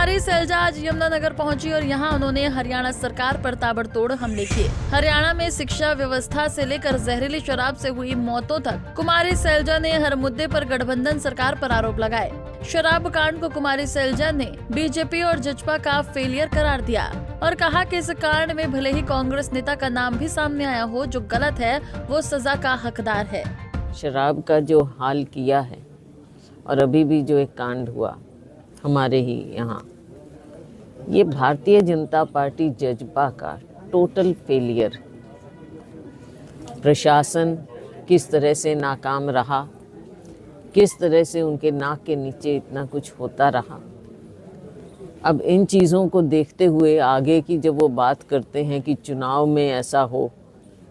कुमारी सैलजा आज यमुनानगर पहुंची और यहां उन्होंने हरियाणा सरकार पर ताबड़तोड़ हमले किए। हरियाणा में शिक्षा व्यवस्था से लेकर जहरीली शराब से हुई मौतों तक कुमारी सैलजा ने हर मुद्दे पर गठबंधन सरकार पर आरोप लगाए। शराब कांड को कुमारी सैलजा ने बीजेपी और जजपा का फेलियर करार दिया और कहा कि इस कांड में भले ही कांग्रेस नेता का नाम भी सामने आया हो, जो गलत है वो सजा का हकदार है। शराब का जो हाल किया है और अभी भी जो एक कांड हुआ हमारे ही यहाँ, ये भारतीय जनता पार्टी जजपा का टोटल फेलियर। प्रशासन किस तरह से नाकाम रहा, किस तरह से उनके नाक के नीचे इतना कुछ होता रहा। अब इन चीज़ों को देखते हुए आगे की जब वो बात करते हैं कि चुनाव में ऐसा हो,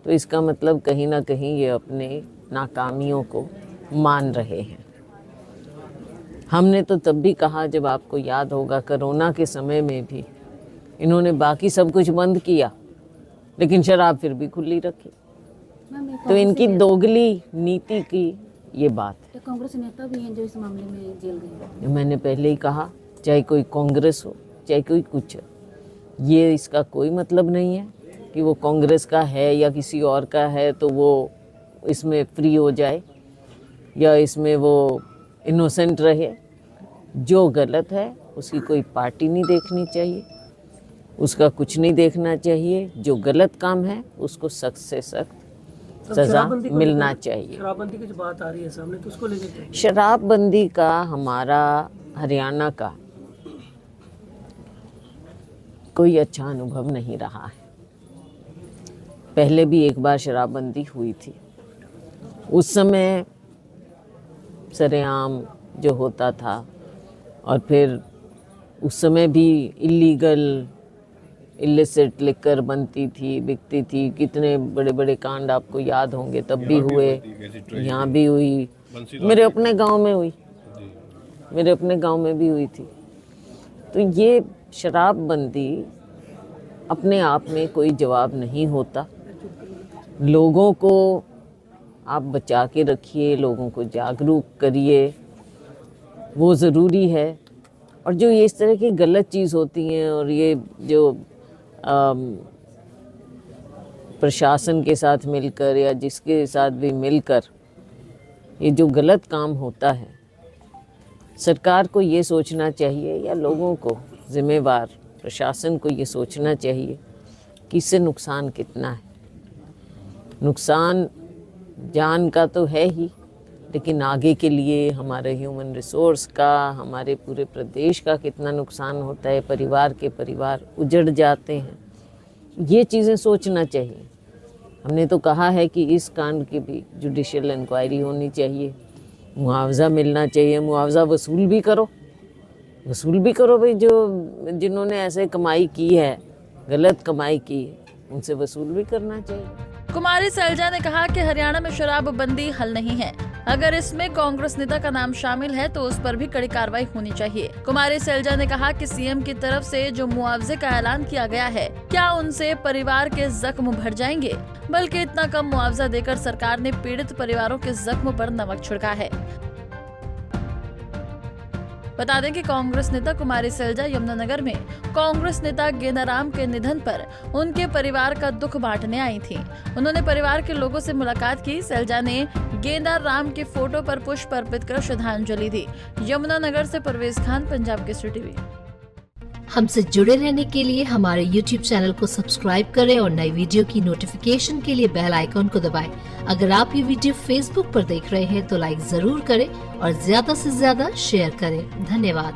तो इसका मतलब कहीं ना कहीं ये अपने नाकामियों को मान रहे हैं। हमने तो तब भी कहा, जब आपको याद होगा कोरोना के समय में भी इन्होंने बाकी सब कुछ बंद किया लेकिन शराब फिर भी खुली रखी। तो इनकी दोगली नीति की ये बात है। कांग्रेस नेता भी हैं जो इस मामले में जेल गए। मैंने पहले ही कहा, चाहे कोई कांग्रेस हो चाहे कोई कुछ हो, ये इसका कोई मतलब नहीं है कि वो कांग्रेस का है या किसी और का है तो वो इसमें फ्री हो जाए या इसमें वो इनोसेंट रहे। जो गलत है उसकी कोई पार्टी नहीं देखनी चाहिए, उसका कुछ नहीं देखना चाहिए। जो गलत काम है उसको सख्त से सख्त सजा मिलना चाहिए। शराबबंदी की जो बात आ रही है सामने, तो उसको लेकर शराबबंदी का हमारा हरियाणा का कोई अच्छा अनुभव नहीं रहा है। पहले भी एक बार शराबबंदी हुई थी, उस समय सरेआम जो होता था और फिर उस समय भी इलिसिट लिकर बनती थी, बिकती थी। कितने बड़े बड़े कांड आपको याद होंगे, तब भी हुए, यहाँ भी हुई, मेरे अपने गांव में हुई, मेरे अपने गांव में भी हुई थी। तो ये शराबबंदी अपने आप में कोई जवाब नहीं होता। लोगों को आप बचा के रखिए, लोगों को जागरूक करिए, वो ज़रूरी है। और जो ये इस तरह की गलत चीज़ होती हैं और ये जो प्रशासन के साथ मिलकर या जिसके साथ भी मिलकर ये जो गलत काम होता है, सरकार को ये सोचना चाहिए या लोगों को, जिम्मेवार प्रशासन को ये सोचना चाहिए कि इससे नुकसान कितना है। नुकसान जान का तो है ही, लेकिन आगे के लिए हमारे ह्यूमन रिसोर्स का, हमारे पूरे प्रदेश का कितना नुकसान होता है। परिवार के परिवार उजड़ जाते हैं, ये चीज़ें सोचना चाहिए। हमने तो कहा है कि इस कांड की भी जुडिशियल इंक्वायरी होनी चाहिए, मुआवजा मिलना चाहिए। मुआवजा वसूल भी करो भाई, जो जिन्होंने ऐसे कमाई की है, गलत कमाई की है, उनसे वसूल भी करना चाहिए। कुमारी सैलजा ने कहा कि हरियाणा में शराबबंदी हल नहीं है। अगर इसमें कांग्रेस नेता का नाम शामिल है तो उस पर भी कड़ी कार्रवाई होनी चाहिए। कुमारी सैलजा ने कहा कि सीएम की तरफ से जो मुआवजे का ऐलान किया गया है, क्या उनसे परिवार के जख्म भर जाएंगे? बल्कि इतना कम मुआवजा देकर सरकार ने पीड़ित परिवारों के जख्म पर नमक छिड़का है। बता दें कि कांग्रेस नेता कुमारी सैलजा यमुनानगर में कांग्रेस नेता गेंदाराम के निधन पर उनके परिवार का दुख बांटने आई थी। उन्होंने परिवार के लोगों से मुलाकात की। सैलजा ने गेंदाराम के फोटो पर पुष्प अर्पित कर श्रद्धांजलि दी। यमुनानगर से परवेज खान, पंजाब केसरी टीवी। हमसे जुड़े रहने के लिए हमारे YouTube चैनल को सब्सक्राइब करें और नई वीडियो की नोटिफिकेशन के लिए बेल आइकॉन को दबाएं। अगर आप ये वीडियो Facebook पर देख रहे हैं तो लाइक जरूर करें और ज्यादा से ज्यादा शेयर करें। धन्यवाद।